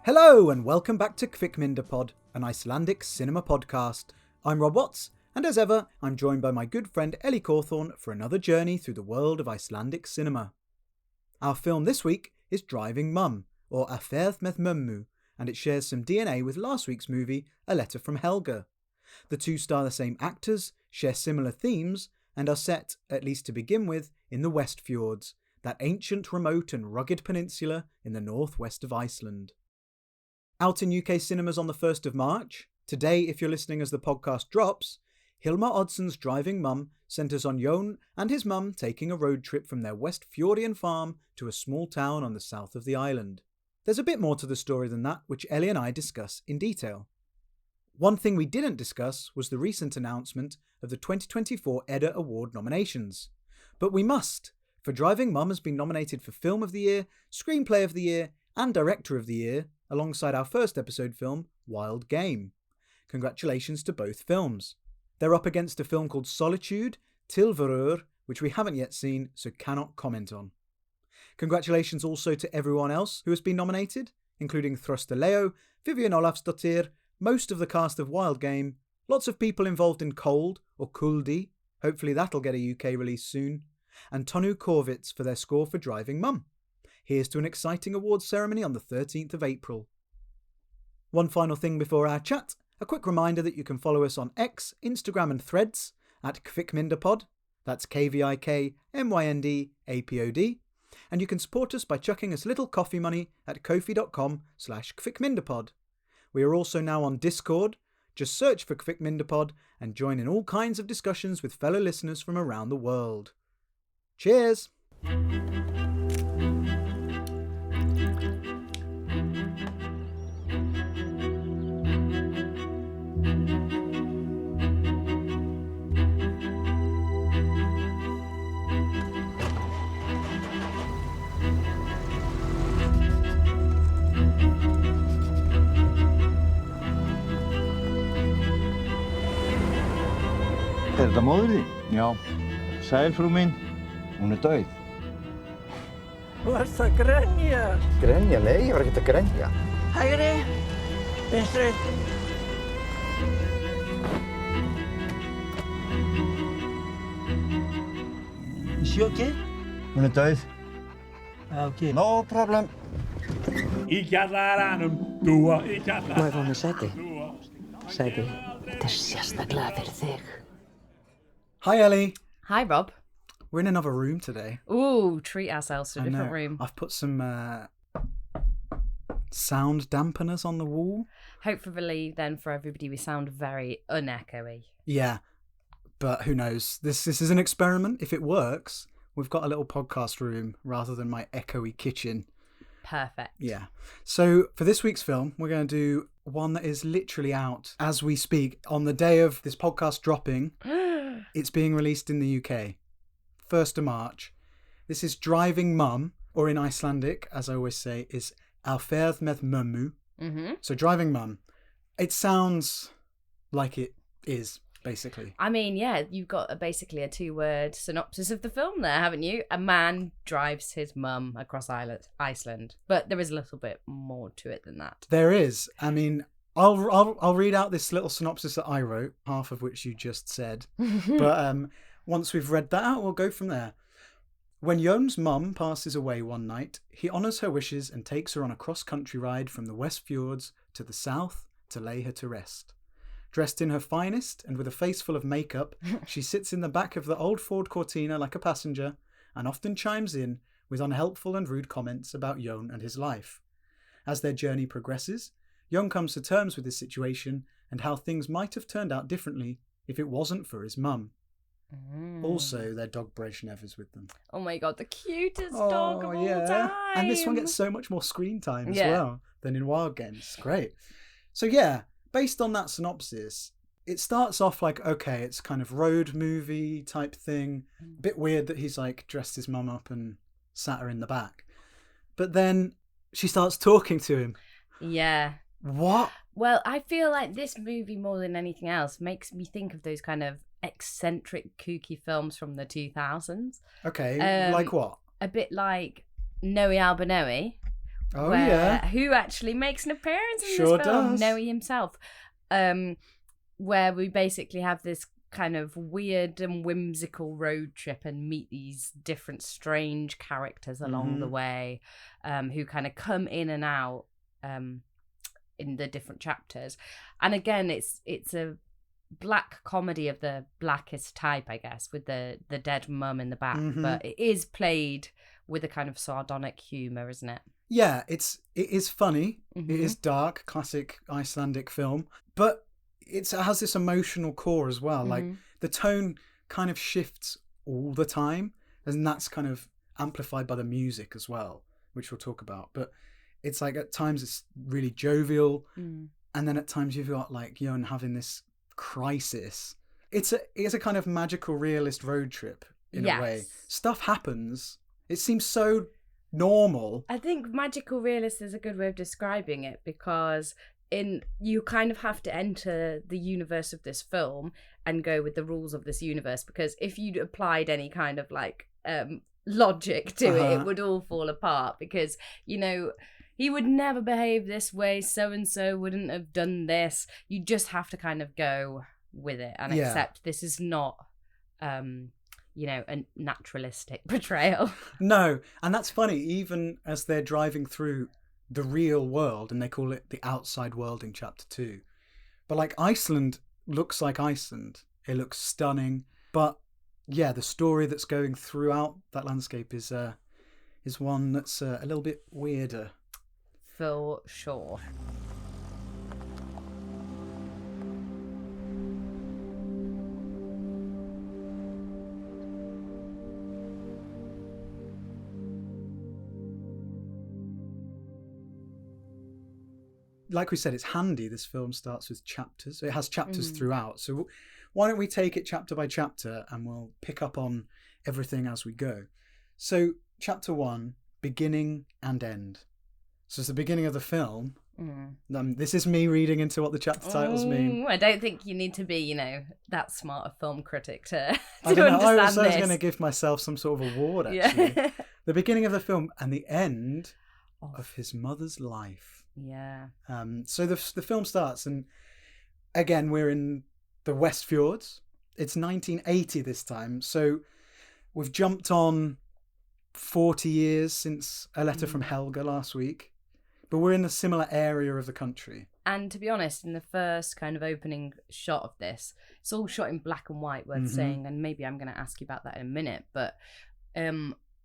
Hello and welcome back to Kvikmyndapod, an Icelandic cinema podcast. I'm Rob Watts, and as ever, I'm joined by my good friend Ellie Cawthorne for another journey through the world of Icelandic cinema. Our film this week is Driving Mum, or A Ferð með Mömmu, and it shares some DNA with last week's movie, A Letter from Helga. The two star the same actors, share similar themes, and are set, at least to begin with, in the West Fjords, that ancient, remote and rugged peninsula in the northwest of Iceland. Out in UK cinemas on the 1st of March, today if you're listening as the podcast drops, Hilmar Oddson's Driving Mum centres on Jón and his mum taking a road trip from their West Fjordian farm to a small town on the south of the island. There's a bit more to the story than that, which Ellie and I discuss in detail. One thing we didn't discuss was the recent announcement of the 2024 Edda Award nominations. But we must, for Driving Mum has been nominated for Film of the Year, Screenplay of the Year and Director of the Year, alongside our first episode film, Wild Game. Congratulations to both films. They're up against a film called Solitude, Tilverur, which we haven't yet seen, so cannot comment on. Congratulations also to everyone else who has been nominated, including Thruster Leo, Vivian Olafsdottir, most of the cast of Wild Game, lots of people involved in Cold, or Kuldi, hopefully that'll get a UK release soon, and Tonu Korvitz for their score for Driving Mum. Here's to an exciting awards ceremony on the 13th of April. One final thing before our chat, a quick reminder that you can follow us on X, Instagram and Threads at Kvikmyndapod, that's KVIKMYNDAPOD, and you can support us by chucking us little coffee money at ko-fi.com/Kvikmyndapod. We are also now on Discord, just search for Kvikmyndapod and join in all kinds of discussions with fellow listeners from around the world. Cheers! Er þetta móðir þín? Já. Sæl, frú mín. Hún dauð. Þú ert að grenja. Grenja? Nei, ég var ekkert að grenja. Hægri, vinstri. Is she okay? Hún dauð. Okay. No problem. Í kjallaranum, dúa í kjallaranum. Má ég fá mér sæti? Sæti. Þetta er sérstaklega fyrir þig. Hi Ellie! Hi Rob. We're in another room today. Ooh, treat ourselves to a different room. I've put some sound dampeners on the wall. Hopefully then for everybody we sound very unechoey. Yeah, but who knows? This is an experiment. If it works, we've got a little podcast room rather than my echoey kitchen. Perfect. Yeah. So for this week's film, we're going to do one that is literally out as we speak. On the day of this podcast dropping, it's being released in the UK. 1st of March. This is Driving Mum, or in Icelandic, as I always say, is A Ferð með Mömmu. Mm-hmm. So Driving Mum. It sounds like it is, basically. I mean, yeah, you've got basically a 2-word synopsis of the film there, haven't you? A man drives his mum across Iceland. But there is a little bit more to it than that. There is. I mean, I'll read out this little synopsis that I wrote, half of which you just said. But once we've read that out, we'll go from there. When Jón's mum passes away one night, he honours her wishes and takes her on a cross-country ride from the West Fjords to the south to lay her to rest. Dressed in her finest and with a face full of makeup, she sits in the back of the old Ford Cortina like a passenger and often chimes in with unhelpful and rude comments about Jón and his life. As their journey progresses, Jón comes to terms with his situation and how things might have turned out differently if it wasn't for his mum. Also, their dog Brezhnev is with them. Oh my god, the cutest dog of all time. And this one gets so much more screen time as well than in Wild Games. It's great. So yeah, based on that synopsis, it starts off like, okay, it's kind of road movie type thing. A bit weird that he's like dressed his mum up and sat her in the back. But then she starts talking to him. Yeah. What? Well, I feel like this movie, more than anything else, makes me think of those kind of eccentric, kooky films from the 2000s. Okay, like what? A bit like Noe Albanoe, Oh, yeah. Who actually makes an appearance in Sure this film? does. Noe himself. Where we basically have this kind of weird and whimsical road trip and meet these different strange characters along the way, who kind of come in and out in the different chapters. And again, it's a black comedy of the blackest type, I guess, with the dead mum in the back, but it is played with a kind of sardonic humour, isn't it? Yeah, it is funny. It is dark, classic Icelandic film, but it has this emotional core as well. Like the tone kind of shifts all the time, and that's kind of amplified by the music as well, which we'll talk about. But it's like at times it's really jovial, and then at times you've got like Jon having this crisis. It's a kind of magical realist road trip in a way. Stuff happens. It seems so normal. I think magical realist is a good way of describing it, because you kind of have to enter the universe of this film and go with the rules of this universe, because if you'd applied any kind of like logic to it would all fall apart, because he would never behave this way, so and so wouldn't have done this. You just have to kind of go with it and accept this is not a naturalistic portrayal. No, and that's funny, even as they're driving through the real world, and they call it the outside world in chapter 2. But like Iceland looks like Iceland. It looks stunning. But yeah, the story that's going throughout that landscape is one that's a little bit weirder. For sure. Like we said, it's handy. This film starts with chapters. It has chapters throughout. So why don't we take it chapter by chapter, and we'll pick up on everything as we go. So chapter 1, beginning and end. So it's the beginning of the film. This is me reading into what the chapter titles mean. I don't think you need to be, that smart a film critic to I don't know. understand I was this. going to give myself some sort of award, actually. Yeah. The beginning of the film and the end of his mother's life. Yeah. So the film starts, and again we're in the West Fjords. It's 1980 this time, so we've jumped on 40 years since A Letter from Helga last week, but we're in a similar area of the country. And to be honest, in the first kind of opening shot of this, it's all shot in black and white, worth saying, and maybe I'm going to ask you about that in a minute, but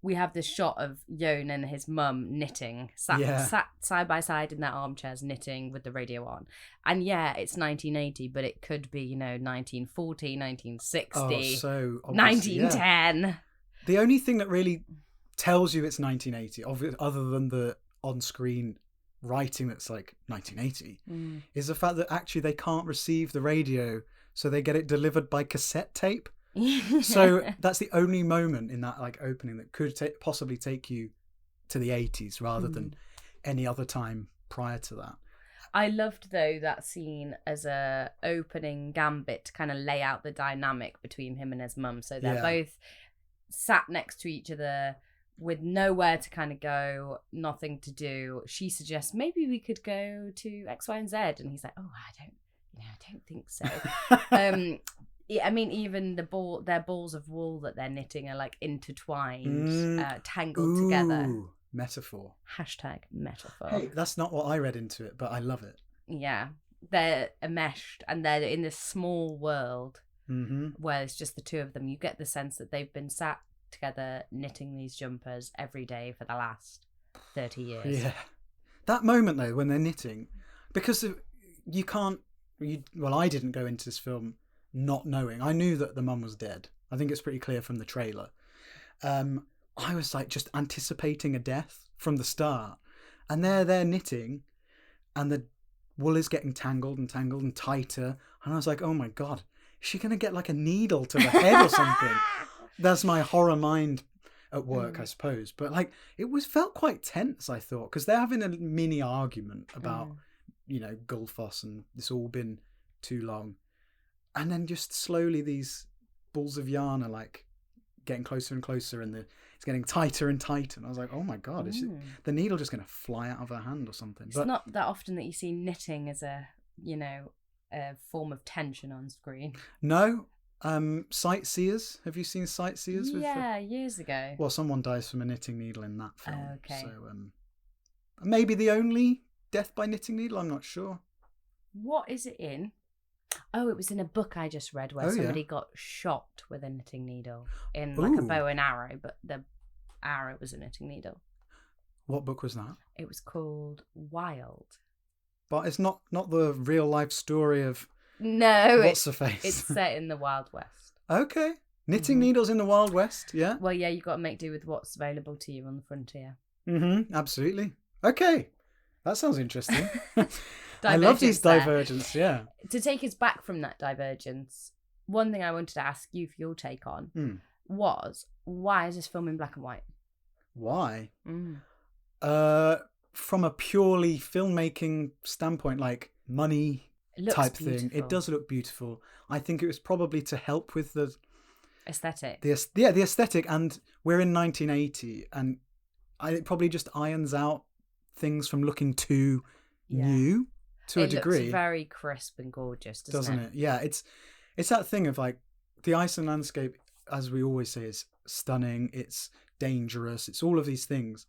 we have this shot of Jon and his mum knitting, sat side by side in their armchairs knitting with the radio on. And yeah, it's 1980, but it could be, 1940, 1960, so 1910. Yeah. The only thing that really tells you it's 1980, other than the on-screen writing that's like 1980, is the fact that actually they can't receive the radio, so they get it delivered by cassette tape. So that's the only moment in that like opening that could possibly take you to the 80s rather than any other time prior to that. I loved though that scene as a opening gambit to kind of lay out the dynamic between him and his mum. So they're both sat next to each other with nowhere to kind of go, nothing to do. She suggests maybe we could go to X, Y, and Z, and he's like, "Oh, I don't think so." I mean, even their balls of wool that they're knitting are like intertwined, tangled together. Metaphor. #metaphor. Hey, that's not what I read into it, but I love it. Yeah, they're enmeshed and they're in this small world where it's just the two of them. You get the sense that they've been sat together knitting these jumpers every day for the last 30 years. Yeah. That moment though, when they're knitting, because I didn't go into this film not knowing. I knew that the mum was dead. I think it's pretty clear from the trailer. I was like just anticipating a death from the start, and they're knitting, and the wool is getting tangled and tighter, and I was like, oh my god, is she gonna get like a needle to the head or something? That's my horror mind at work, I suppose. But like it felt quite tense, I thought, because they're having a mini argument about Gullfoss and it's all been too long. And then just slowly these balls of yarn are like getting closer and closer, and it's it's getting tighter and tighter. And I was like, oh my God, is the needle just going to fly out of her hand or something? It's not that often that you see knitting as a form of tension on screen. No. Sightseers. Have you seen Sightseers? Yeah, years ago. Well, someone dies from a knitting needle in that film. Oh, okay. So maybe the only death by knitting needle. I'm not sure. What is it in? Oh, it was in a book I just read where somebody got shot with a knitting needle in like a bow and arrow, but the arrow was a knitting needle. What book was that? It was called Wild. But it's not the real life story of what's the face. It's set in the Wild West. Okay. Knitting needles in the Wild West, yeah? Well, yeah, you've got to make do with what's available to you on the frontier. Mm-hmm, absolutely. Okay. That sounds interesting. I love these divergence, yeah. To take us back from that divergence, one thing I wanted to ask you for your take on was, why is this film in black and white? Why? From a purely filmmaking standpoint, like money type thing, it does look beautiful. I think it was probably to help with the aesthetic. The aesthetic, and we're in 1980, and it probably just irons out things from looking too new to a degree. It looks very crisp and gorgeous, doesn't it? Yeah, it's that thing of like the Iceland landscape, as we always say, is stunning. It's dangerous. It's all of these things,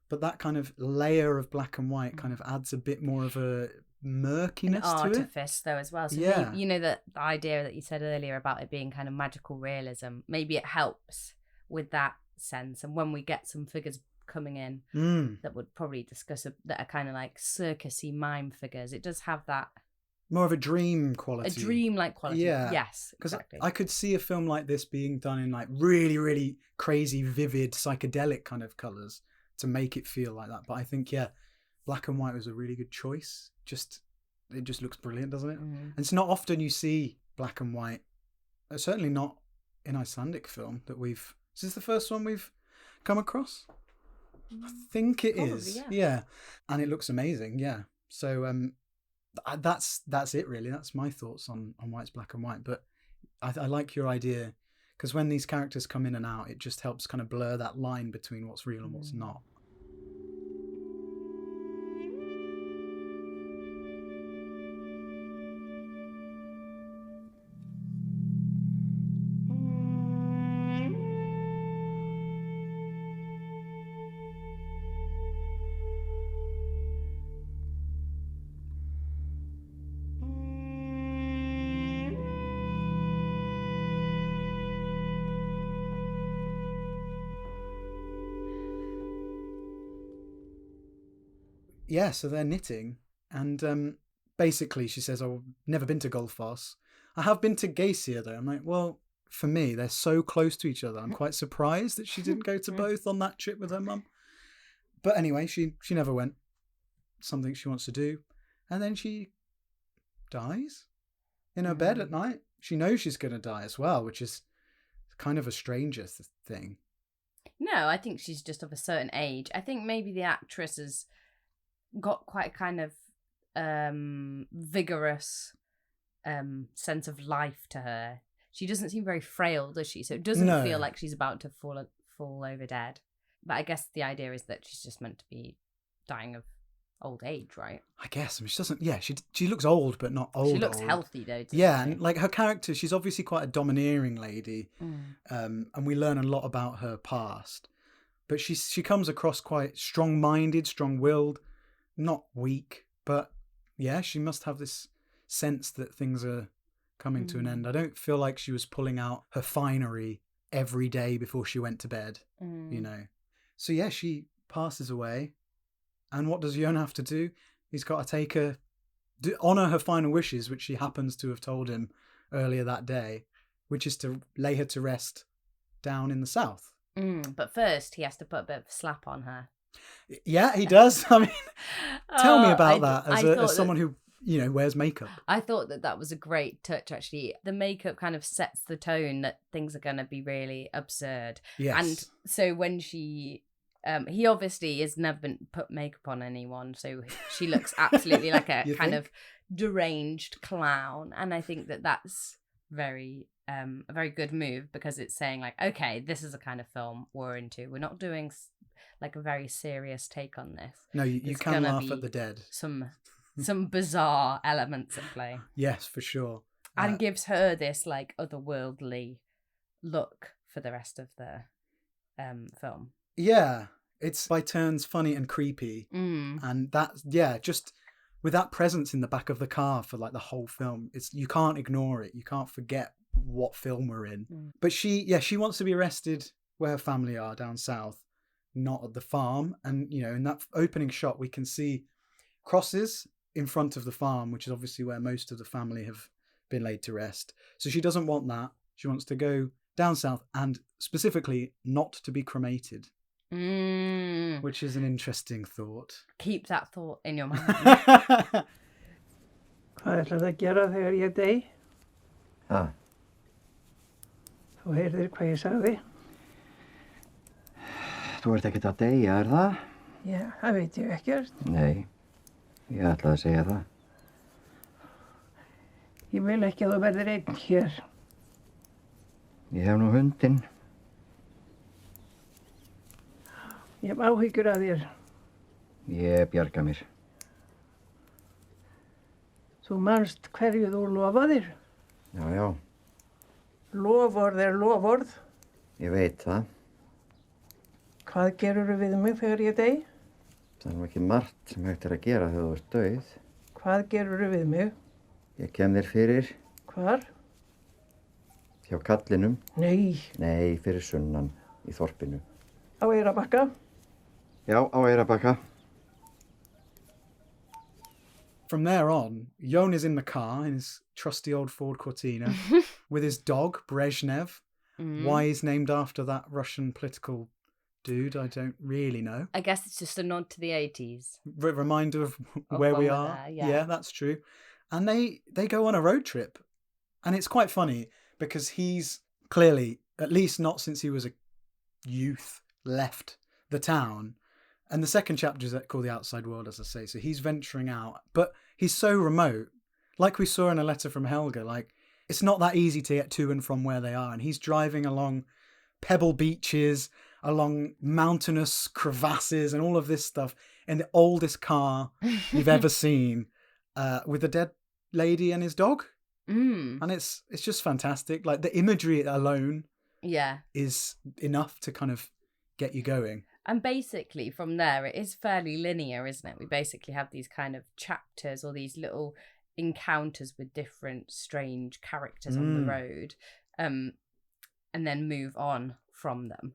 but that kind of layer of black and white kind of adds a bit more of a murkiness to it. Artifice though as well. So maybe, you know, that the idea that you said earlier about it being kind of magical realism, maybe it helps with that sense. And when we get some figures coming in that would probably discuss that are kind of like circusy mime figures, it does have that more of a dream quality, a dream-like quality. Yeah, yes, because exactly. I could see a film like this being done in like really, really crazy, vivid, psychedelic kind of colors to make it feel like that. But I think black and white was a really good choice. It just looks brilliant, doesn't it? And it's not often you see black and white. Certainly not in Icelandic film that we've. Is this the first one we've come across? I think it Probably, is. Yeah, and it looks amazing. Yeah. So that's it really. That's my thoughts on why it's black and white. But I like your idea, because when these characters come in and out, it just helps kind of blur that line between what's real and what's not. Yeah, so they're knitting, and basically she says, I've never been to Gullfoss. I have been to Geysir though. I'm like, well, for me, they're so close to each other. I'm quite surprised that she didn't go to both on that trip with her mum. But anyway, she never went. Something she wants to do. And then she dies in her bed at night. She knows she's going to die as well, which is kind of a stranger thing. No, I think she's just of a certain age. I think maybe the actress has got quite a kind of vigorous sense of life to her. She doesn't seem very frail, does she? So it doesn't feel like she's about to fall over dead. But I guess the idea is that she's just meant to be dying of old age, right? I guess. I mean, she doesn't. Yeah, she looks old, but not old. She looks healthy though. Yeah, and like her character, she's obviously quite a domineering lady, and we learn a lot about her past. But she comes across quite strong-minded, strong-willed, not weak. But yeah, she must have this sense that things are coming to an end. I don't feel like she was pulling out her finery every day before she went to bed, you know. So yeah, she passes away. And what does Jon have to do? He's got to take her, honour her final wishes, which she happens to have told him earlier that day, which is to lay her to rest down in the south. But first, he has to put a bit of a slap on her. Yeah, he does. I mean, tell me about that as someone who, you know, wears makeup. I thought that was a great touch, actually. The makeup kind of sets the tone that things are going to be really absurd. Yes. And so when she... he obviously has never been put makeup on anyone, so she looks absolutely like a kind of deranged clown. And I think that's very a very good move, because it's saying like, okay, this is the kind of film we're into. We're not doing like a very serious take on this. No, you There's can gonna laugh be at the dead. some bizarre elements at play. Yes, for sure. And gives her this like otherworldly look for the rest of the film. Yeah, it's by turns funny and creepy. And that, just with that presence in the back of the car for like the whole film, you can't ignore it. You can't forget what film we're in. But she wants to be arrested where her family are down south, not at the farm. And, you know, in that opening shot, we can see crosses in front of the farm, which is obviously where most of the family have been laid to rest. So she doesn't want that. She wants to go down south and specifically not to be cremated. Which is an interesting thought. Keep that thought in your mind. Hvað ætlar það að gera þegar ég dey? Ha? Þú heyrðir hvað ég sagði? Þú ert ekkert að deyja, er það? Já, það veit ég ekkert. Nei, ég ætlaði að segja það. Ég vil ekki að þú verðir einn hér. Ég hef nú hundinn. Ég hef áhyggjur af þér. Ég bjarga mér. Þú manst hverju þú lofaðir. Já, já, Loforð er loforð. ég veit það. Hvað gerurðu við mig þegar ég dey? Það er nú ekki margt sem hægt er að gera þegar þú ert dauð. Hvað gerurðu við mig? Ég kem þér fyrir Hvar? hjá kallinum. Nei, Nei, fyrir sunnan í þorpinu. á Eyrarbakka. Já, á Eyrarbakka. From there on, Jon is in the car in his trusty old Ford Cortina with his dog, Brezhnev. Why he's named after that Russian political dude, I don't really know. I guess it's just a nod to the 80s. Reminder of Of where when we we're are. there, yeah. That's true. And they go on a road trip. And it's quite funny because he's clearly, at least not since he was a youth, left the town. And the second chapter is called The Outside World, as I say. So he's venturing out. But he's so remote. Like we saw in A Letter from Helga, like it's not that easy to get to and from where they are. And he's driving along pebble beaches, along mountainous crevasses and all of this stuff in the oldest car you've ever seen, with a dead lady and his dog. And it's just fantastic. Like the imagery alone is enough to kind of get you going. And basically from there, it is fairly linear, isn't it? We basically have these kind of chapters or these little encounters with different strange characters on the road, and then move on from them.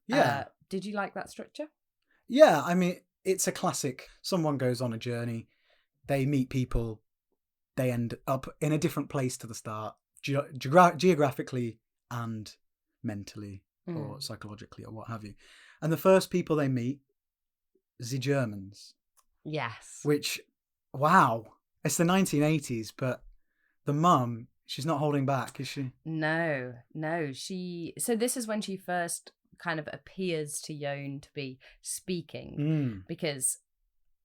Yeah. Did you like that structure? Yeah, I mean, it's a classic. Someone goes on a journey, they meet people, they end up in a different place to the start, geographically and mentally or psychologically or what have you. And the first people they meet, the Germans. Yes. Which, wow, it's the 1980s, but the mum, she's not holding back, is she? No. So this is when she first kind of appears to Jon to be speaking, because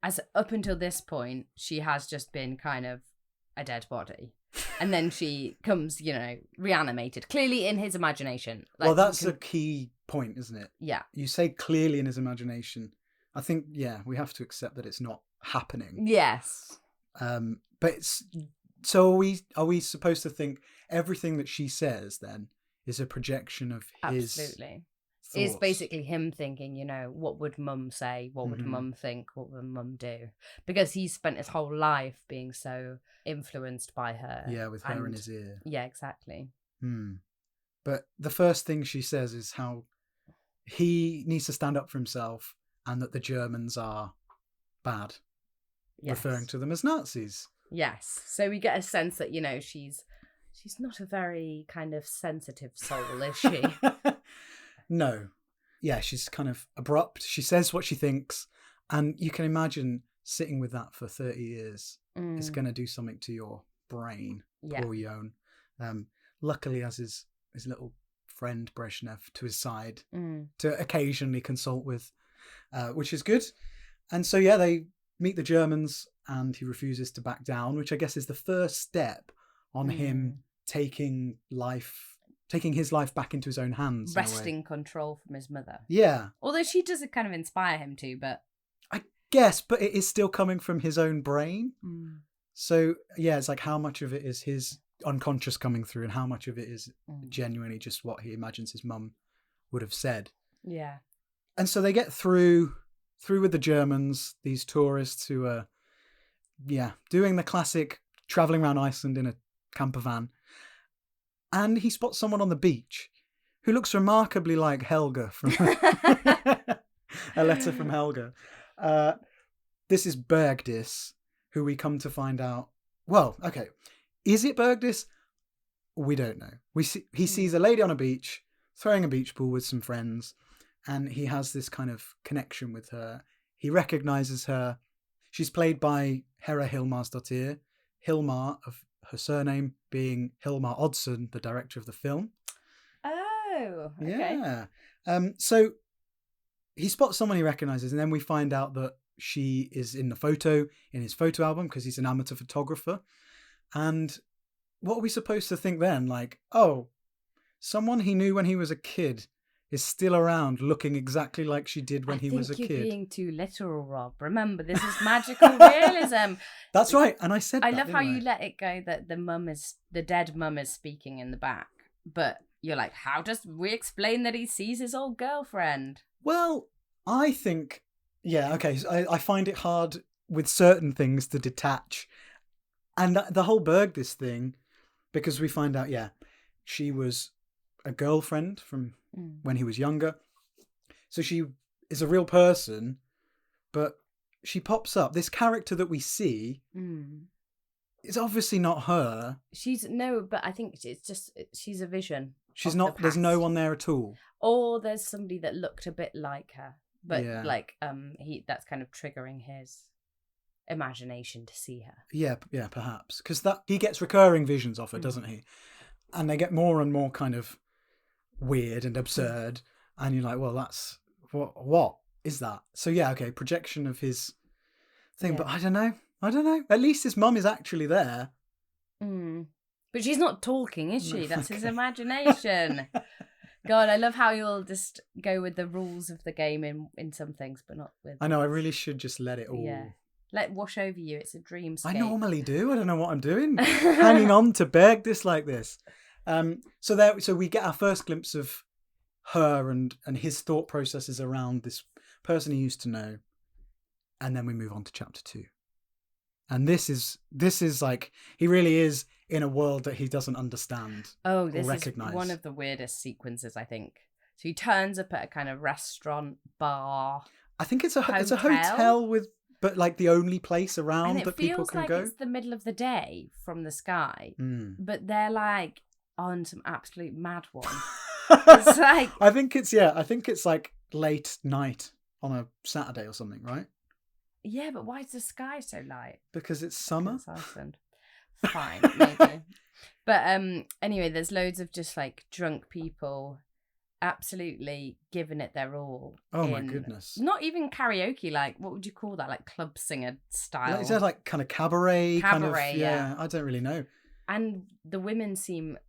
as up until this point, she has just been kind of a dead body. And then she comes, reanimated, clearly in his imagination. Like, well, that's a key point, isn't it? Yeah. You say clearly in his imagination. I think, we have to accept that it's not happening. Yes. But it's... So are we supposed to think everything that she says then is a projection of his Absolutely. thoughts? It's basically him thinking, what would mum say? What would mum think? What would mum do? Because he's spent his whole life being so influenced by her. Yeah, with her in his ear. Yeah, exactly. But the first thing she says is how he needs to stand up for himself and that the Germans are bad, referring to them as Nazis. Yes. So we get a sense that, she's not a very kind of sensitive soul, is she? No. Yeah, she's kind of abrupt. She says what she thinks. And you can imagine sitting with that for 30 years. It's going to do something to your brain. Yeah. Poor Jon. Luckily, has his little friend Brezhnev to his side to occasionally consult with, which is good. And so, they meet the Germans and he refuses to back down, which I guess is the first step on him taking his life back into his own hands. in a way. Wresting control from his mother. Yeah, Although she does kind of inspire him to, but I guess, but it is still coming from his own brain. So yeah, it's like how much of it is his unconscious coming through and how much of it is genuinely just what he imagines his mum would have said. yeah. And so they get through with the Germans, these tourists who are, doing the classic traveling around Iceland in a camper van. And he spots someone on the beach who looks remarkably like Helga from A Letter from Helga. This is Bergdis, who we come to find out. Well, okay. Is it Bergdis? We don't know. He sees a lady on a beach throwing a beach ball with some friends, and he has this kind of connection with her. He recognises her. She's played by Hera Hilmarsdottir. Hilmar, of her surname being Hilmar Oddsson, the director of the film. Oh, okay. Yeah. So he spots someone he recognises, and then we find out that she is in the photo, in his photo album, because he's an amateur photographer. And what are we supposed to think then? Like, oh, someone he knew when he was a kid is still around looking exactly like she did when he was a I think kid. you're being too literal, Rob. Remember, this is magical realism. That's right. And I said I that, love how didn't you let it go that the dead mum is speaking in the back. But you're like, how does we explain that he sees his old girlfriend? Well, I think, okay. So I find it hard with certain things to detach. And the whole Bergdis thing, because we find out, she was a girlfriend from when he was younger. So she is a real person, but she pops up. This character that we see is obviously not her. But I think it's just, she's a vision. She's not, there's no one there at all. Or there's somebody that looked a bit like her. But that's kind of triggering his imagination to see her. Yeah, perhaps. Because he gets recurring visions of her, doesn't he? And they get more and more kind of weird and absurd. And you're like, well, that's what is that? So projection of his thing. Yeah. But I don't know. At least his mum is actually there. But she's not talking, is she? That's his imagination. God, I love how you'll just go with the rules of the game in some things, but not with... I know, I really should just let it all... Yeah. Let it wash over you. It's a dreamscape. I normally do. I don't know what I'm doing. Hanging on to Bergdis like this. So we get our first glimpse of her and his thought processes around this person he used to know. And then we move on to chapter 2. And this is like, he really is in a world that he doesn't understand. Oh, this recognize. Is one of the weirdest sequences, I think. So he turns up at a kind of restaurant, bar. I think it's a hotel with, but like the only place around that people can go. And it feels like it's the middle of the day from the sky, but they're like on some absolute mad one. It's like, I think it's like late night on a Saturday or something, right? Yeah, but why is the sky so light? Because it's summer. It's Iceland. Fine, maybe. But anyway, there's loads of just like drunk people absolutely giving it their all. Oh my goodness. Not even karaoke, like what would you call that? Like club singer style. Is that like kind of cabaret? Cabaret, yeah. I don't really know. And the women seem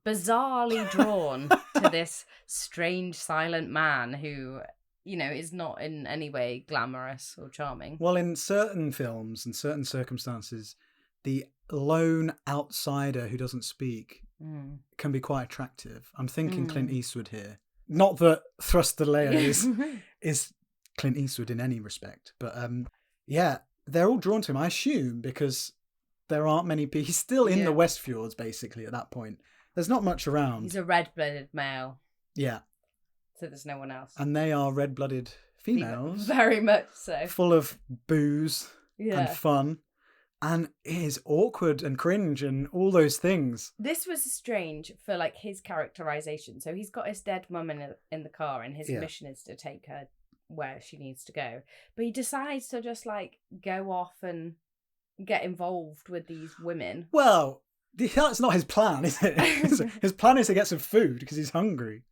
bizarrely drawn to this strange silent man who, is not in any way glamorous or charming. Well, in certain films and certain circumstances, the lone outsider who doesn't speak can be quite attractive. I'm thinking Clint Eastwood here. Not that Thrust the Layer is Clint Eastwood in any respect, but they're all drawn to him, I assume, because there aren't many people. He's still in the Westfjords, basically, at that point. There's not much around. He's a red-blooded male. Yeah. So there's no one else. And they are red-blooded females. Very much so. Full of booze and fun. And it is awkward and cringe and all those things. This was strange for like his characterization. So he's got his dead mum in the car and his mission is to take her where she needs to go. But he decides to just like go off and get involved with these women. Well, that's not his plan, is it? His plan is to get some food because he's hungry.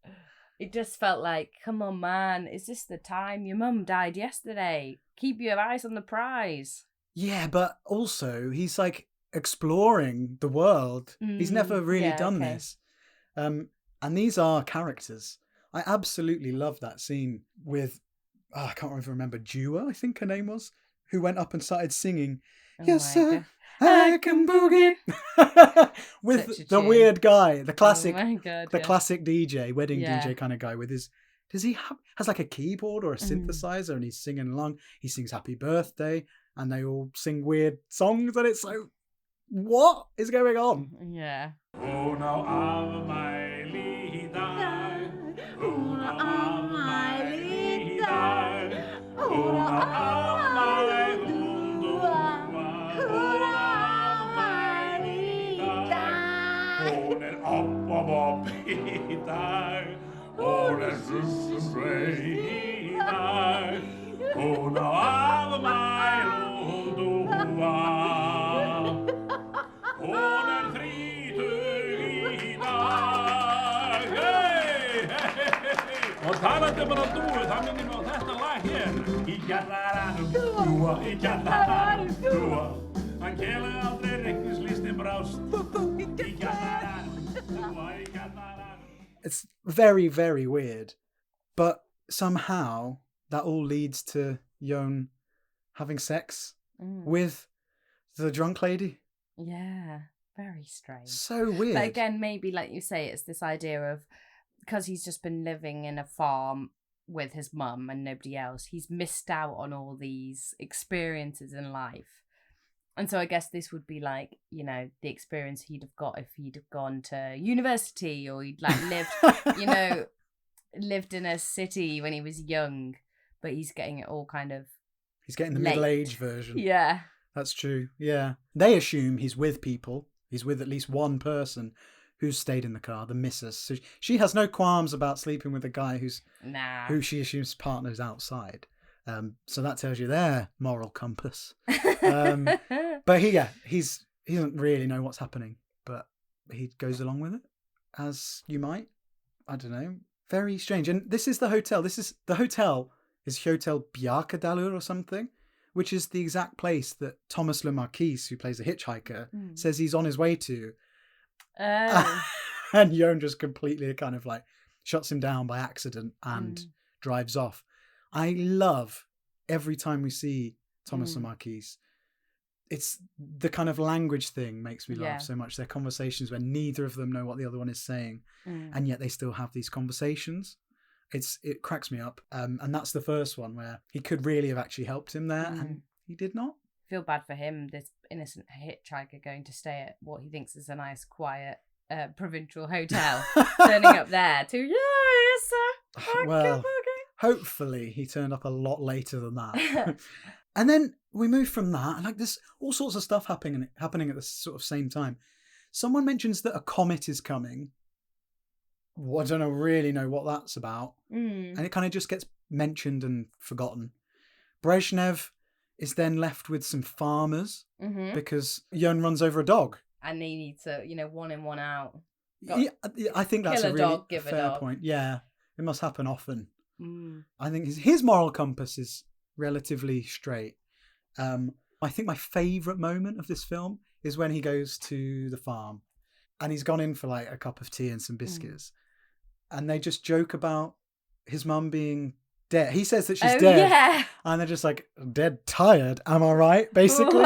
It just felt like, come on, man, is this the time? Your mum died yesterday. Keep your eyes on the prize. Yeah, but also he's like, exploring the world. He's never really yeah, done okay. this. And these are characters. I absolutely love that scene with, I can't even remember, Jua, I think her name was, who went up and started singing, yes, my sir, God. I can boogie. With Such a the tune. weird guy, the classic, Oh my God, the yeah. classic DJ, wedding Yeah. DJ kind of guy with his, has like a keyboard or a Mm. synthesizer and he's singing along. He sings Happy Birthday and they all sing weird songs and it's so, what is going on? Yeah. Una av mig lidar, una av mig lidar, una av mig undrar, una av mig lidar. Hon upp bitar, hon sussedrar, una av mig undrar. Hon fritug idag. Hey! Og talandi bara dúu, það minnir mig á þetta lag hér. Í kjallaranum, dúa, í kjallaranum, dúa. Hann kelaði aldrei reikningslistin brást. Í kjallaranum, dúa, í kjallaranum. It's very, very weird. But somehow that all leads to Jon having sex with the drunk lady. Yeah. Very strange. So weird. But again, maybe like you say, it's this idea of because he's just been living in a farm with his mum and nobody else, he's missed out on all these experiences in life. And so I guess this would be like, you know, the experience he'd have got if he'd have gone to university or he'd like lived, you know, lived in a city when he was young, but he's getting it all kind of He's getting the late. middle-aged version. Yeah. That's true. Yeah. They assume he's with people. He's with at least one person who's stayed in the car, the missus. So she has no qualms about sleeping with a guy who she assumes partners outside. So that tells you their moral compass. But he doesn't really know what's happening, but he goes along with it, as you might. I don't know. Very strange. And this is the hotel. The hotel is Hotel Bjarkadalur or something, which is the exact place that Thomas Le Marquis, who plays a hitchhiker, says he's on his way to. Oh. And Jon just completely kind of like shuts him down by accident and drives off. I love every time we see Thomas Le Marquis. It's the kind of language thing makes me laugh so much. Their conversations where neither of them know what the other one is saying, and yet they still have these conversations. It cracks me up. And that's the first one where he could really have actually helped him there, and he did not. Feel bad for him, this innocent hitchhiker going to stay at what he thinks is a nice, quiet, provincial hotel, turning up there to, yes, sir. Well, hopefully he turned up a lot later than that. And then we move from that, and like there's all sorts of stuff happening at the sort of same time. Someone mentions that a comet is coming. Well, I don't really know what that's about. And it kind of just gets mentioned and forgotten. Brezhnev is then left with some farmers because Jon runs over a dog. And they need to, you know, one in, one out. Yeah, I think that's Kill a a really dog, give a fair dog. point. Yeah, it must happen often. I think his moral compass is relatively straight. I think my favourite moment of this film is when he goes to the farm and he's gone in for like a cup of tea and some biscuits. And they just joke about his mum being dead. He says that she's dead. Yeah. And they're just like, dead tired, am I right? Basically.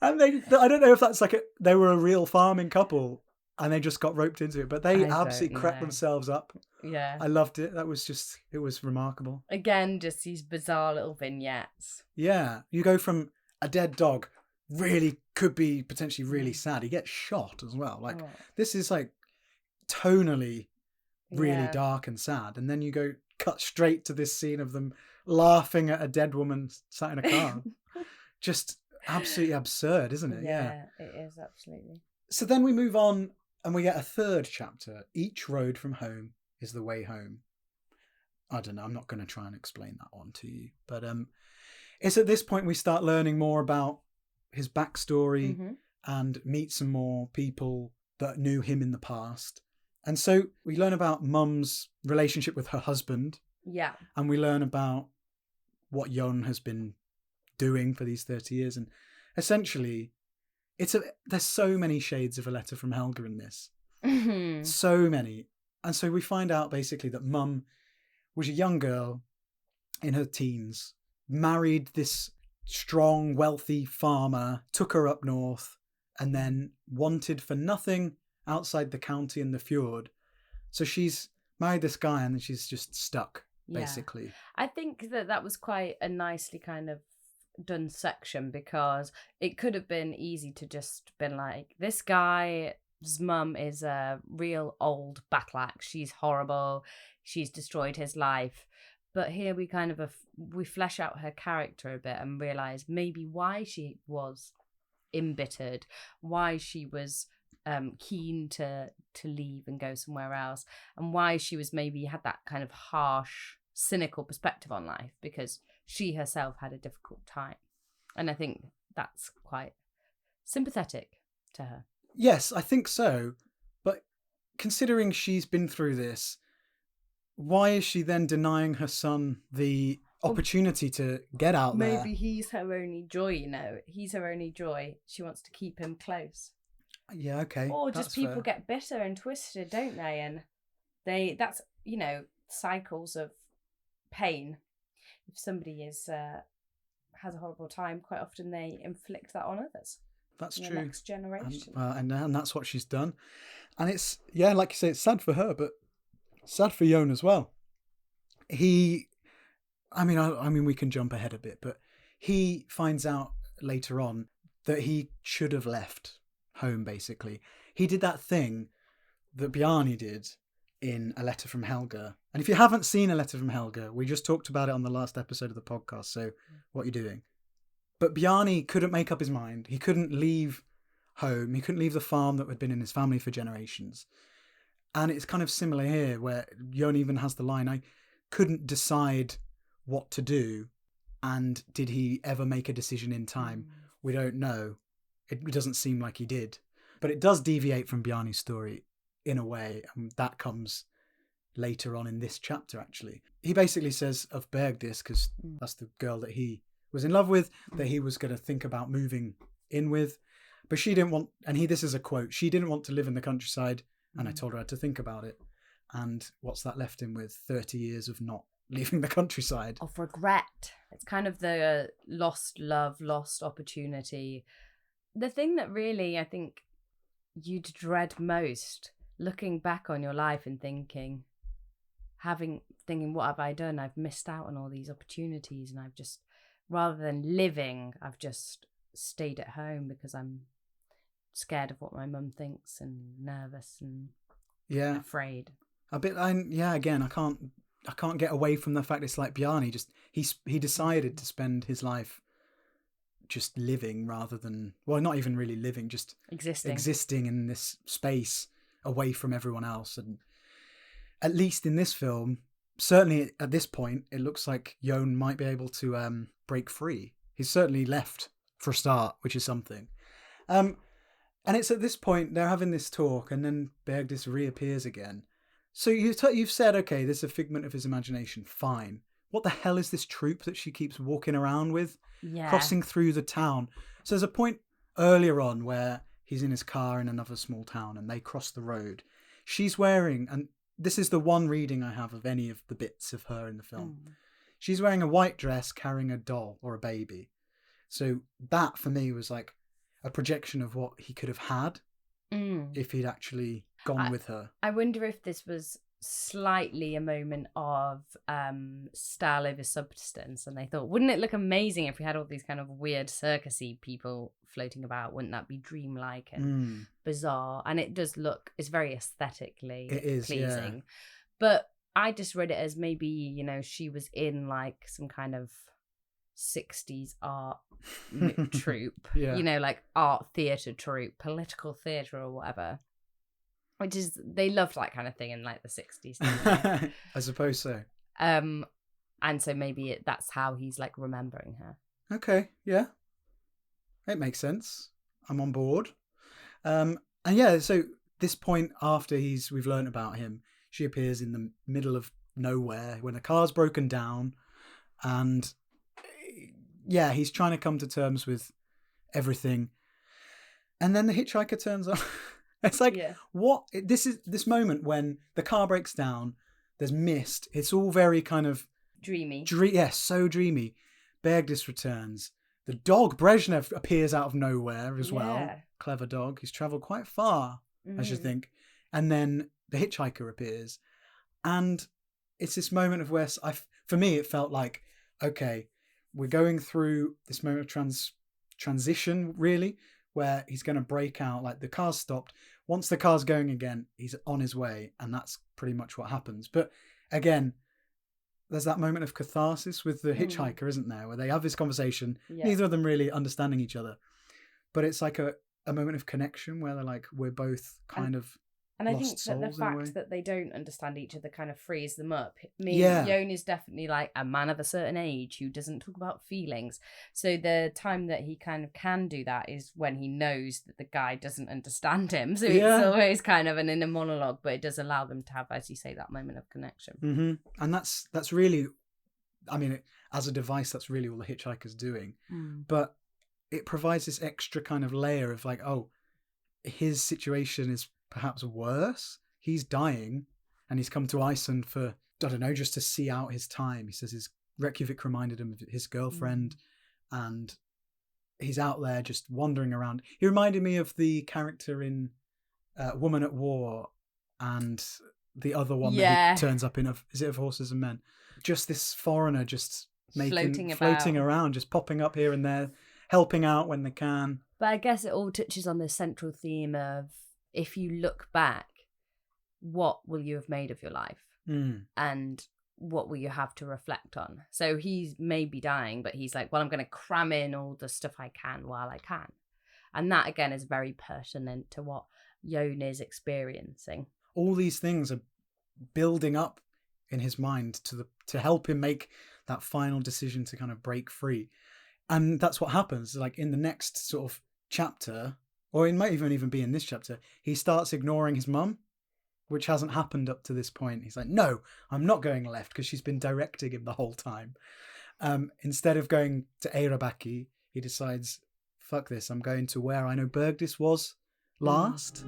And I don't know if that's like they were a real farming couple and they just got roped into it, but they absolutely cracked themselves up. Yeah. I loved it. It was remarkable. Again, just these bizarre little vignettes. Yeah. You go from a dead dog, really could be potentially really sad. He gets shot as well. Like this is like tonally really dark and sad. And then you go cut straight to this scene of them laughing at a dead woman sat in a car. Just absolutely absurd, isn't it? Yeah, it is absolutely. So then we move on and we get a third chapter. Each road from home is the way home. I don't know. I'm not going to try and explain that one to you. But it's at this point we start learning more about his backstory and meet some more people that knew him in the past. And so we learn about Mum's relationship with her husband. Yeah. And we learn about what Jon has been doing for these 30 years. And essentially, there's so many shades of A Letter from Helga in this. Mhm. So many. And so we find out basically that Mum was a young girl in her teens, married this strong, wealthy farmer, took her up north, and then wanted for nothing outside the county and the fjord. So she's married this guy and then she's just stuck, Yeah. basically. I think that was quite a nicely kind of done section, because it could have been easy to just been like, this guy's mum is a real old battle axe. She's horrible. She's destroyed his life. But here we kind of we flesh out her character a bit and realize maybe why she was embittered, why she was keen to leave and go somewhere else, and why she was maybe had that kind of harsh, cynical perspective on life because she herself had a difficult time. And I think that's quite sympathetic to her. Yes, I think so. But considering she's been through this, why is she then denying her son the opportunity to get out there? Maybe he's her only joy, you know. He's her only joy. She wants to keep him close. Yeah, okay. Or just that's people fair. get bitter and twisted, don't they? And that's, you know, cycles of pain. If somebody has a horrible time, quite often they inflict that on others. That's the true. Next generation. And that's what she's done. And it's, yeah, like you say, it's sad for her, but sad for Jon as well. I mean, we can jump ahead a bit, but he finds out later on that he should have left home, basically. He did that thing that Bjarni did in A Letter from Helga. And if you haven't seen A Letter from Helga, we just talked about it on the last episode of the podcast, so what are you doing? But Bjarni couldn't make up his mind. He couldn't leave home. He couldn't leave the farm that had been in his family for generations. And it's kind of similar here, where Jon even has the line, I couldn't decide what to do. And did he ever make a decision in time? We don't know. It doesn't seem like he did. But it does deviate from Bjarni's story in a way. And that comes later on in this chapter, actually. He basically says of Bergdis, because that's the girl that he was in love with, that he was going to think about moving in with. But she didn't want, and this is a quote, she didn't want to live in the countryside. And I told her I had to think about it. And what's that left him with? 30 years of not leaving the countryside. Of regret. It's kind of the lost love, lost opportunity. The thing that really, I think, you'd dread most, looking back on your life and thinking, what have I done? I've missed out on all these opportunities, and I've just, rather than living, I've just stayed at home because I'm scared of what my mum thinks and nervous and afraid. A bit. Again, I can't get away from the fact it's like Bjarni. Just he decided to spend his life just living rather than, well, not even really living, just existing in this space away from everyone else. And at least in this film, certainly at this point, it looks like Jon might be able to break free. He's certainly left for a start, which is something. And it's at this point they're having this talk, and then Bergdis reappears again. So you've said, okay, this is a figment of his imagination. Fine. What the hell is this troop that she keeps walking around with? Yeah. Crossing through the town. So there's a point earlier on where he's in his car in another small town and they cross the road. She's wearing, and this is the one reading I have of any of the bits of her in the film. She's wearing a white dress carrying a doll or a baby. So that for me was like a projection of what he could have had if he'd actually gone with her. I wonder if this was slightly a moment of style over substance, and they thought, wouldn't it look amazing if we had all these kind of weird circusy people floating about? Wouldn't that be dreamlike and bizarre? And it does look, it's very aesthetically pleasing. Yeah. But I just read it as maybe, you know, she was in like some kind of 60s art troupe, you know, like art theatre troupe, political theatre or whatever. Which is, they loved that kind of thing in like the 60s. I suppose so. And so maybe that's how he's like remembering her. Okay, yeah. It makes sense. I'm on board. And yeah, so this point after we've learned about him, she appears in the middle of nowhere when a car's broken down, and yeah, he's trying to come to terms with everything. And then the hitchhiker turns up. It's like, what? This moment when the car breaks down, there's mist. It's all very kind of dreamy. So dreamy. Bergdis returns. The dog, Brezhnev, appears out of nowhere as well. Clever dog. He's travelled quite far, I should think. And then the hitchhiker appears. And it's this moment of where, for me, it felt like, okay, we're going through this moment of transition, really, where he's going to break out. Like, the car's stopped. Once the car's going again, he's on his way. And that's pretty much what happens. But again, there's that moment of catharsis with the hitchhiker, isn't there? Where they have this conversation, neither of them really understanding each other. But it's like a moment of connection where they're like, we're both kind of And I lost think that the souls in a way. fact that they don't understand each other kind of frees them up. Yon is definitely like a man of a certain age who doesn't talk about feelings. So the time that he kind of can do that is when he knows that the guy doesn't understand him. So it's always kind of an inner monologue, but it does allow them to have, as you say, that moment of connection. Mm-hmm. And that's really, I mean, as a device, that's really all the hitchhiker's doing. But it provides this extra kind of layer of like, oh, his situation is perhaps worse. He's dying and he's come to Iceland for, I don't know, just to see out his time. He says his Reykjavik reminded him of his girlfriend and he's out there just wandering around. He reminded me of the character in Woman at War and the other one that he turns up in, is it Of Horses and Men? Just this foreigner just floating around, just popping up here and there, helping out when they can. But I guess it all touches on the central theme of, if you look back, what will you have made of your life? And what will you have to reflect on? So he's maybe dying, but he's like, well, I'm going to cram in all the stuff I can while I can. And that, again, is very pertinent to what Yon is experiencing. All these things are building up in his mind to help him make that final decision to kind of break free. And that's what happens. Like in the next sort of chapter, or it might even be in this chapter, he starts ignoring his mum, which hasn't happened up to this point. He's like, no, I'm not going left, because she's been directing him the whole time. Instead of going to Eyrarbakki, he decides, fuck this, I'm going to where I know Bergdis was last.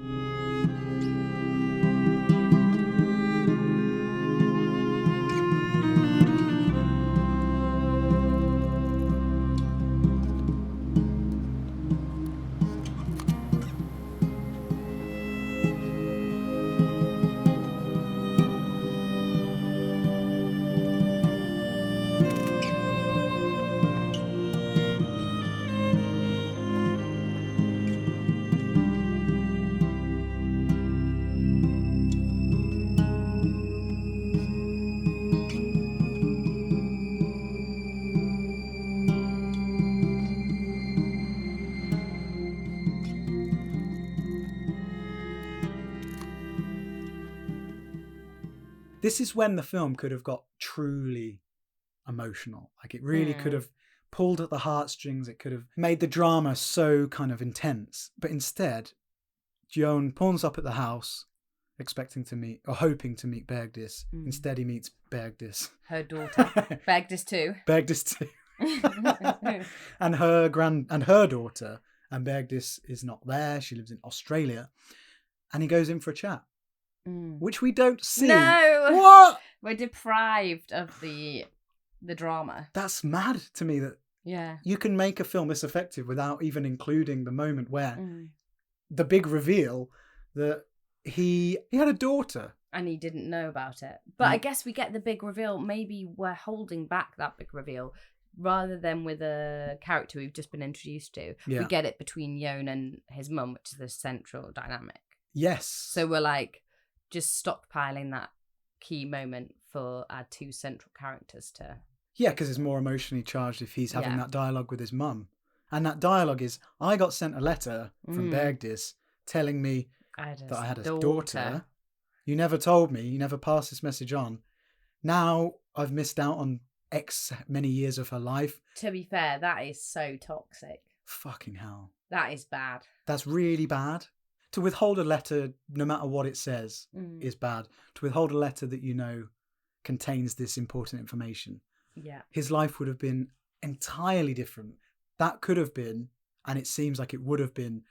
This is when the film could have got truly emotional. Like it really could have pulled at the heartstrings. It could have made the drama so kind of intense. But instead, Yon pawns up at the house, expecting to meet, or hoping to meet Bergdis. Instead, he meets Bergdis. Her daughter. Bergdis too. Bergdis too. and her daughter. And Bergdis is not there. She lives in Australia. And he goes in for a chat. Which we don't see. No! What? We're deprived of the drama. That's mad to me that you can make a film this effective without even including the moment where the big reveal that he had a daughter. And he didn't know about it. But I guess we get the big reveal. Maybe we're holding back that big reveal rather than with a character we've just been introduced to. We get it between Yon and his mum, which is the central dynamic. Yes. So we're like, just stockpiling that key moment for our two central characters to... Yeah, because it's more emotionally charged if he's having that dialogue with his mum. And that dialogue is, I got sent a letter from Bergdis telling me that I had a daughter. You never told me, you never passed this message on. Now I've missed out on X many years of her life. To be fair, that is so toxic. Fucking hell. That is bad. That's really bad. To withhold a letter, no matter what it says, is bad. To withhold a letter that you know contains this important information. Yeah. His life would have been entirely different. That could have been And it seems like it would have been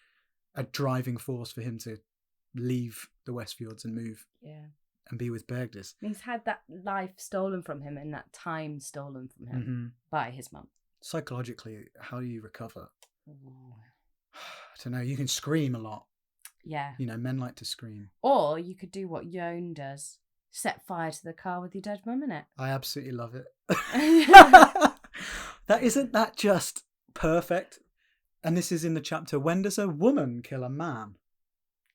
a driving force for him to leave the Westfjords and move Yeah. and be with Bergdis. He's had that life stolen from him and that time stolen from him Mm-hmm. by his mum. Psychologically, how do you recover? I don't know. You can scream a lot. Yeah. You know, men like to scream. Or you could do what Jon does. Set fire to the car with your dead mum in it. I absolutely love it. Isn't that just perfect? And this is in the chapter, When Does a Woman Kill a Man?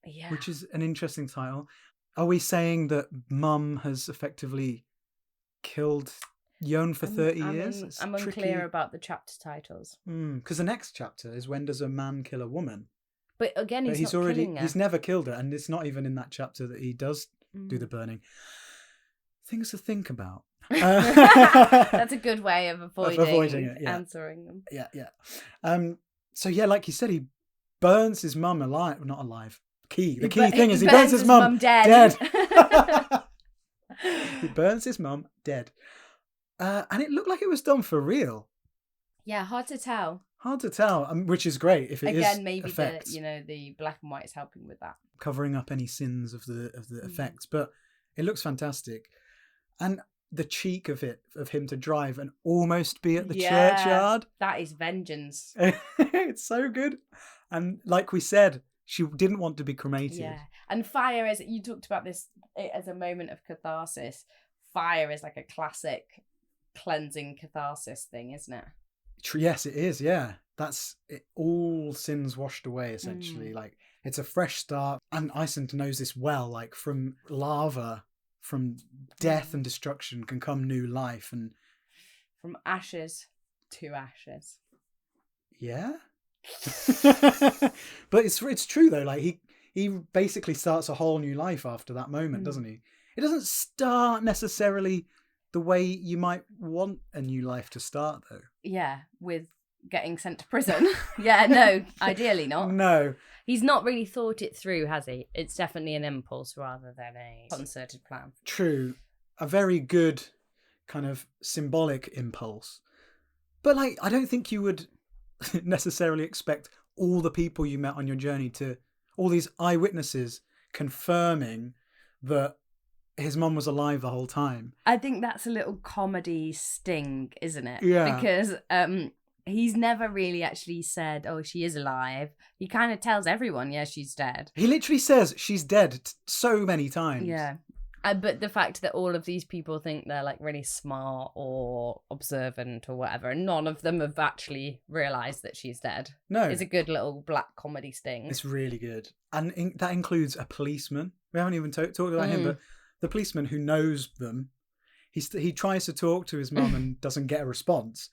Yeah. Which is an interesting title. Are we saying that Mum has effectively killed Jon for 30 years? It's I'm tricky. unclear about the chapter titles. Because the next chapter is When Does a Man Kill a Woman? But again, But he's not killing her. he's never killed her, and it's not even in that chapter that he does do the burning. Things to think about. That's a good way of avoiding it, yeah. answering them. Yeah. So yeah, like you said, he burns his mum alive. Not alive. The key He thing is he burns burns his his mum mum dead. He burns his mum dead. And it looked like it was done for real. Yeah, hard to tell. Hard to tell, which is great if it is Again, maybe effects, the black and white is helping with that. covering up any sins of the effects. But it looks fantastic, and the cheek of him to drive and almost be at the churchyard. That is vengeance. It's so good. And like we said, she didn't want to be cremated. Yeah, and fire is, you talked about this as a moment of catharsis. Fire is like a classic cleansing catharsis thing, isn't it? Yes, it is. Yeah, that's it. All sins washed away, essentially. Like, it's a fresh start. And Iceland knows this well. Like, from lava, from death and destruction can come new life. And From ashes to ashes. yeah. But it's true though. Like, he basically starts a whole new life after that moment, doesn't he? It doesn't start necessarily the way you might want a new life to start, though. Yeah, with getting sent to prison. Yeah, no, ideally not. No. He's not really thought it through, has he? It's definitely an impulse rather than a concerted plan. True. A very good kind of symbolic impulse. But, like, I don't think you would necessarily expect all the people you met on your journey to, all these eyewitnesses confirming that his mum was alive the whole time. I think that's a little comedy sting, isn't it? Yeah. Because he's never really actually said, oh, she is alive. He kind of tells everyone, yeah, she's dead. He literally says she's dead so many times. Yeah. But the fact that all of these people think they're like really smart or observant or whatever, and none of them have actually realised that she's dead. No. Is a good little black comedy sting. It's really good. And that includes a policeman. We haven't even talked about him, but the policeman who knows them, he tries to talk to his mum and doesn't get a response,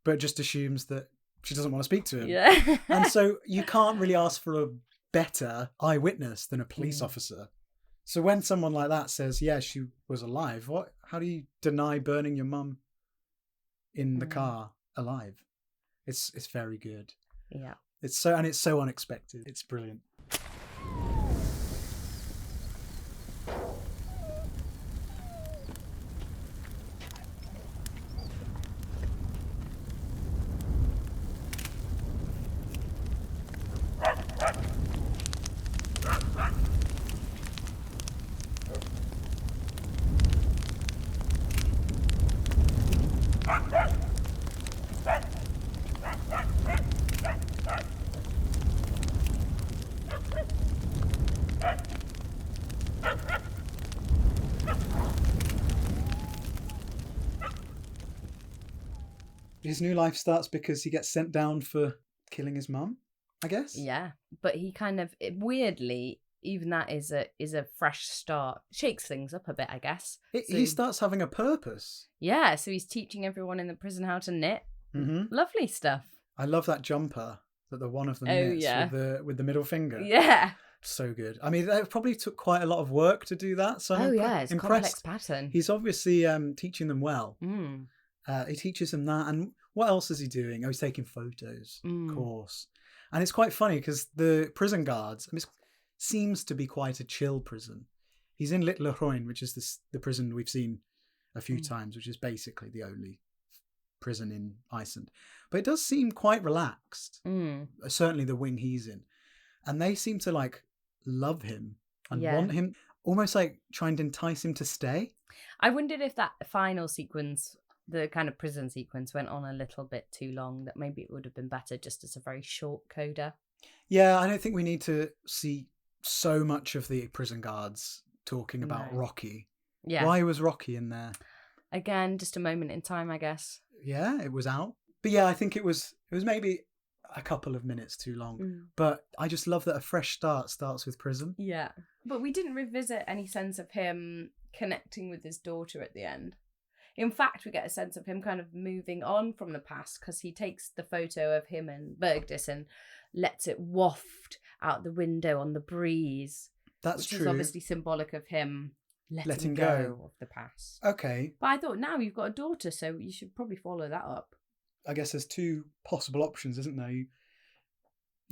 but just assumes that she doesn't want to speak to him. Yeah. And so you can't really ask for a better eyewitness than a police officer. So when someone like that says, yeah, she was alive, how do you deny burning your mum in the car alive? It's very good. Yeah. It's so unexpected. It's brilliant. His new life starts because he gets sent down for killing his mum, I guess. Yeah. But he kind of, weirdly, even that is a fresh start. Shakes things up a bit, I guess. He starts having a purpose. Yeah, so he's teaching everyone in the prison how to knit. Mm-hmm. Lovely stuff. I love that jumper that the one of them Oh, knits yeah. with the middle finger. Yeah. So good. I mean, it probably took quite a lot of work to do that. So I'm It's a complex impressed. pattern. He's obviously teaching them well. Mm. He teaches them that. And what else is he doing? Oh, he's taking photos, of course. And it's quite funny because the prison guards, it seems to be quite a chill prison. He's in Little Hroin, which is the prison we've seen a few times, which is basically the only prison in Iceland. But it does seem quite relaxed. Mm. Certainly the wing he's in. And they seem to like love him and Yeah. want him, almost like trying to entice him to stay. I wondered if that final sequence, the kind of prison sequence, went on a little bit too long, that maybe it would have been better just as a very short coda. Yeah, I don't think we need to see so much of the prison guards talking about No. Rocky. Yeah. Why was Rocky in there? Again, just a moment in time, I guess. Yeah, it was out. But yeah, I think it was maybe a couple of minutes too long. Mm. But I just love that a fresh start starts with prison. Yeah. But we didn't revisit any sense of him connecting with his daughter at the end. In fact, we get a sense of him kind of moving on from the past, because he takes the photo of him and Bergdis and lets it waft out the window on the breeze. That's which true. is obviously symbolic of him letting Letting go go. of the past. Okay, But I thought, now you've got a daughter, so you should probably follow that up. I guess there's two possible options, isn't there? You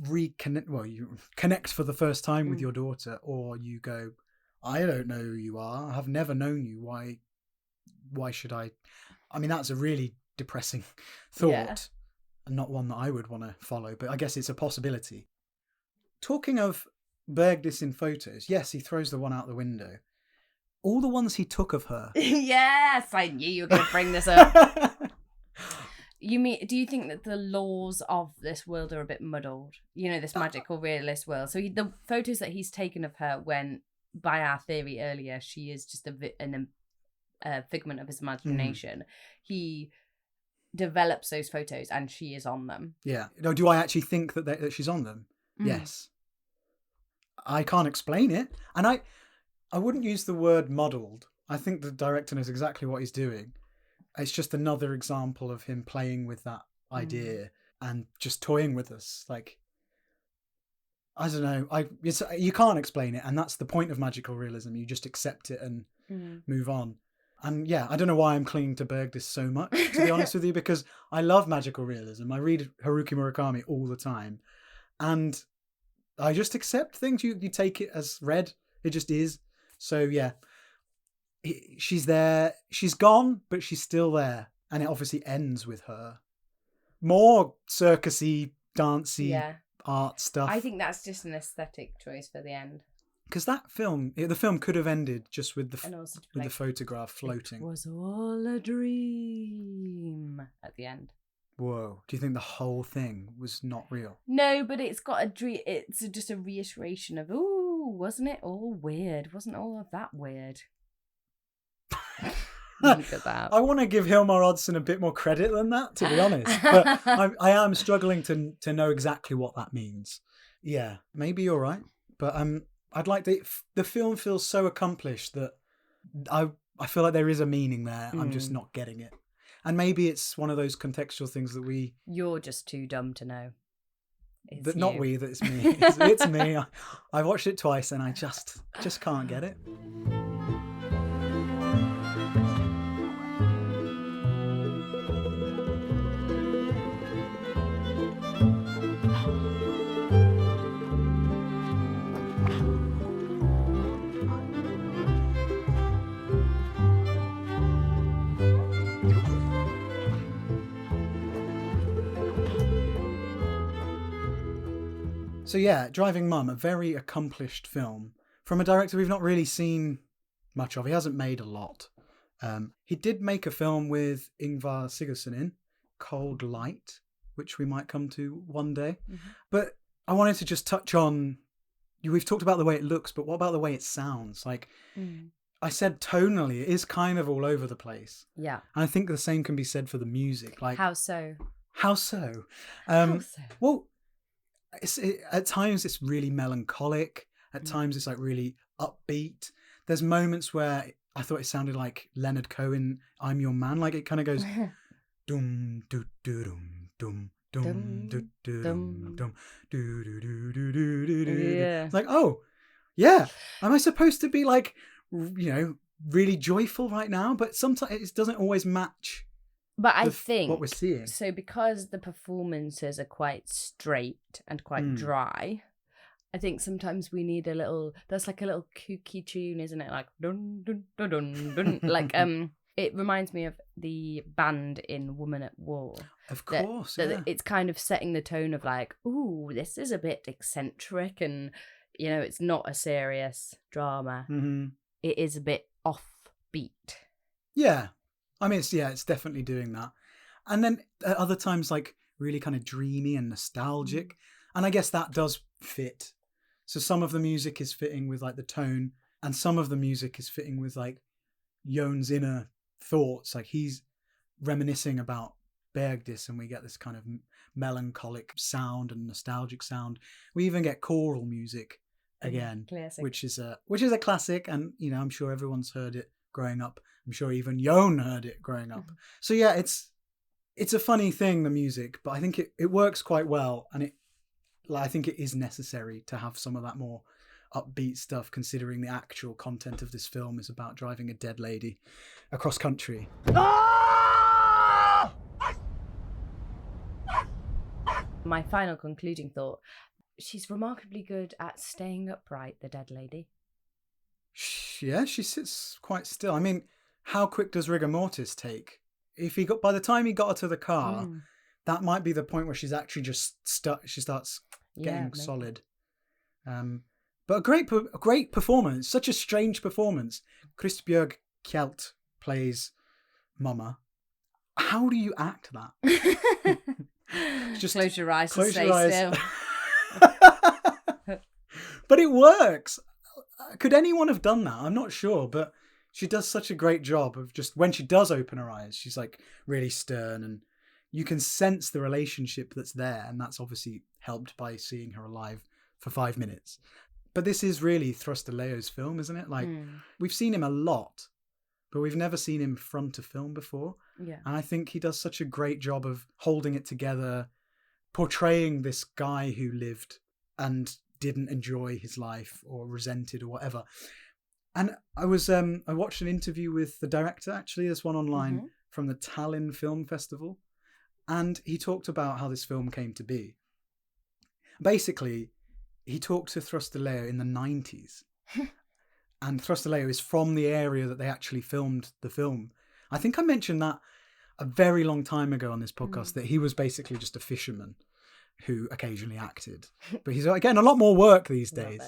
reconnect, well, you connect for the first time with Mm. your daughter, or you go, I don't know who you are. I have never known you. Why should I? I mean, that's a really depressing thought, Yeah. and not one that I would want to follow, but I guess it's a possibility. Talking of Bergdis in photos, yes, he throws the one out the window. All the ones he took of her. Yes, I knew you were going to bring this up. Do you think that the laws of this world are a bit muddled? You know, this magical realist world. So the photos that he's taken of her, when, by our theory earlier, she is just a figment of his imagination. He develops those photos and she is on them. Yeah. No, do I actually think that she's on them? Mm. Yes. I can't explain it. And I wouldn't use the word muddled. I think the director knows exactly what he's doing. It's just another example of him playing with that idea and just toying with us. Like, I don't know. You can't explain it. And that's the point of magical realism. You just accept it and move on. And yeah, I don't know why I'm clinging to Bergdis so much, to be honest with you, because I love magical realism. I read Haruki Murakami all the time. And I just accept things. You take it as read. It just is. So yeah, she's there. She's gone, but she's still there. And it obviously ends with her. More circusy, dancey art stuff. I think that's just an aesthetic choice for the end. Because the film could have ended just with And also to be the like, photograph floating. It was all a dream at the end. Whoa. Do you think the whole thing was not real? No, but it's got a dream. It's just a reiteration of, ooh, wasn't it all weird? Wasn't all of that weird? Look at that. I want to give Hilmar Oddsson a bit more credit than that, to be honest. But I am struggling to know exactly what that means. Yeah, maybe you're right. But I'd like the film feels so accomplished that I feel like there is a meaning there. I'm just not getting it. And maybe it's one of those contextual things that You're just too dumb to know. That it's me. It's me. I watched it twice and I just can't get it. So yeah, Driving Mum, a very accomplished film from a director we've not really seen much of. He hasn't made a lot. He did make a film with Ingvar Sigurdsson in, Cold Light, which we might come to one day. Mm-hmm. But I wanted to just touch on, we've talked about the way it looks, but what about the way it sounds? Like, I said tonally, it is kind of all over the place. Yeah. And I think the same can be said for the music. Like, How so? How so? How so? Well, at times it's really melancholic. At times it's like really upbeat. There's moments where I thought it sounded like Leonard Cohen, I'm Your Man. Like it kind of goes dum doo doo dum dum dum doo doo dum dum doo doo doo doo doo doo doo. Yeah. It's like, oh yeah, am I supposed to be like, you know, really joyful right now? But sometimes it doesn't always match. But I think what we're seeing. So because the performances are quite straight and quite dry, I think sometimes we need a little. That's like a little kooky tune, isn't it? Like dun dun dun dun dun. Like It reminds me of the band in Woman at War. Of course, yeah. It's kind of setting the tone of like, ooh, this is a bit eccentric and, you know, it's not a serious drama. Mm-hmm. It is a bit offbeat. Yeah. I mean, it's definitely doing that. And then at other times, like, really kind of dreamy and nostalgic. And I guess that does fit. So some of the music is fitting with, like, the tone, and some of the music is fitting with, like, Jon's inner thoughts. Like, he's reminiscing about Bergdis, and we get this kind of melancholic sound and nostalgic sound. We even get choral music again, which is a classic, and you know, I'm sure everyone's heard it growing up. I'm sure even Jon heard it growing up. So yeah, it's a funny thing, the music, but I think it works quite well, and I think it is necessary to have some of that more upbeat stuff, considering the actual content of this film is about driving a dead lady across country. My final concluding thought, she's remarkably good at staying upright, the dead lady. Yeah, she sits quite still. I mean, how quick does rigor mortis take? By the time he got her to the car, that might be the point where she's actually just she starts getting solid. But a great performance, such a strange performance. Kristbjørg Kjelt plays Mama. How do you act that? Just close your eyes and stay still. But it works. Could anyone have done that? I'm not sure, but she does such a great job of just, when she does open her eyes, she's like really stern, and you can sense the relationship that's there, and that's obviously helped by seeing her alive for 5 minutes. But this is really Throstileo's film, isn't it? Like, we've seen him a lot, but we've never seen him front a film before. Yeah. And I think he does such a great job of holding it together, portraying this guy who lived and didn't enjoy his life or resented or whatever. And I watched an interview with the director, actually. There's one online from the Tallinn Film Festival. And he talked about how this film came to be. Basically, he talked to Throstileo in the 90s. And Throstileo is from the area that they actually filmed the film. I think I mentioned that a very long time ago on this podcast, that he was basically just a fisherman who occasionally acted. But he's, again, a lot more work these days.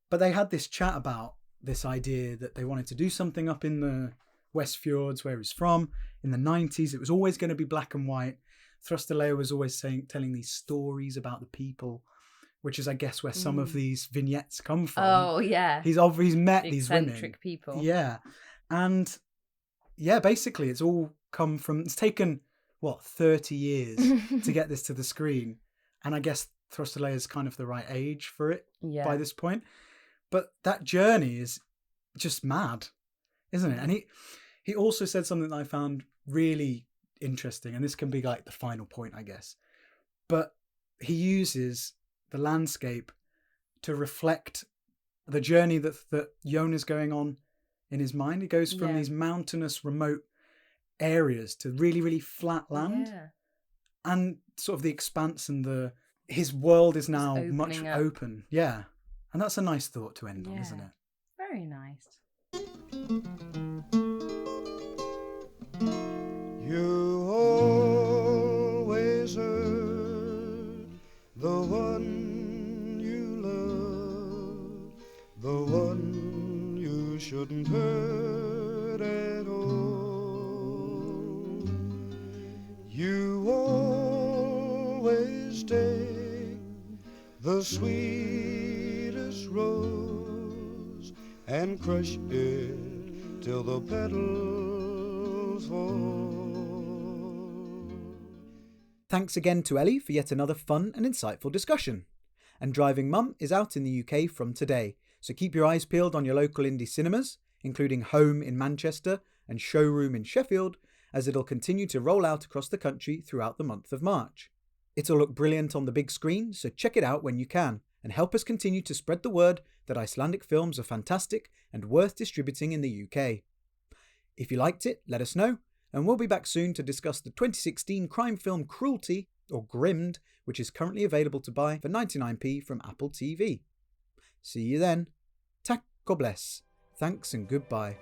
But they had this chat about this idea that they wanted to do something up in the West Fjords, where he's from, in the 90s. It was always going to be black and white. Throstileo was always telling these stories about the people, which is, I guess, where some of these vignettes come from. Oh, yeah. He's met these women. Eccentric people. Yeah. And yeah, basically it's all come from, it's taken, 30 years to get this to the screen. And I guess Throstileo is kind of the right age for it by this point. But that journey is just mad, isn't it? And he also said something that I found really interesting, and this can be like the final point, I guess. But he uses the landscape to reflect the journey that Jon is going on in his mind. He goes from these mountainous, remote areas to really, really flat land. Yeah. And sort of the expanse and his world is now much open. Yeah. And that's a nice thought to end on, isn't it? Very nice. You always hurt the one you love, the one you shouldn't hurt at all. You always take the sweetest rose and crush it till the petals fall. Thanks again to Ellie for yet another fun and insightful discussion. And Driving Mum is out in the UK from today, so keep your eyes peeled on your local indie cinemas, including Home in Manchester and Showroom in Sheffield, as it'll continue to roll out across the country throughout the month of March. It'll look brilliant on the big screen, so check it out when you can, and help us continue to spread the word that Icelandic films are fantastic and worth distributing in the UK. If you liked it, let us know, and we'll be back soon to discuss the 2016 crime film Cruelty, or Grimmed, which is currently available to buy for 99p from Apple TV. See you then. Tack og bless. Thanks and goodbye.